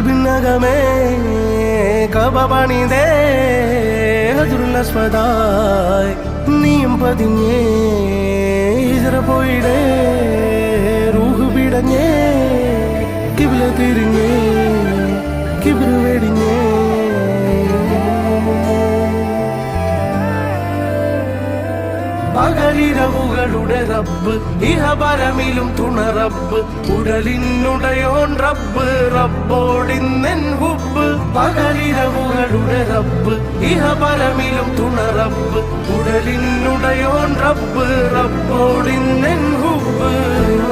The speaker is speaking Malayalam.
കൽബിനകമേ കബപണിതേ ഹജറുൽ നീയും പതിഞ്ഞേ ഹിജറ പോയിടേ റൂഹ് പിടഞ്ഞേ കിബില തിരിഞ്ഞേ കിബിറ് വെടിഞ്ഞേ പകലിരവുകളുടെ റബ്ബ് ഇഹപരമിലും തുണ റബ്ബ് ഉടലിനുടയോൻ റബ്ബ് റബ്ബോടിന്നെൻ ഹുബ്ബ് പകലിരവുകളുടെ റബ്ബ് ഇഹപരമിലും തുണ റബ്ബ് ഉടലിനുടയോൻ റബ്ബ് റബ്ബോടിന്നെൻ ഹുബ്ബ്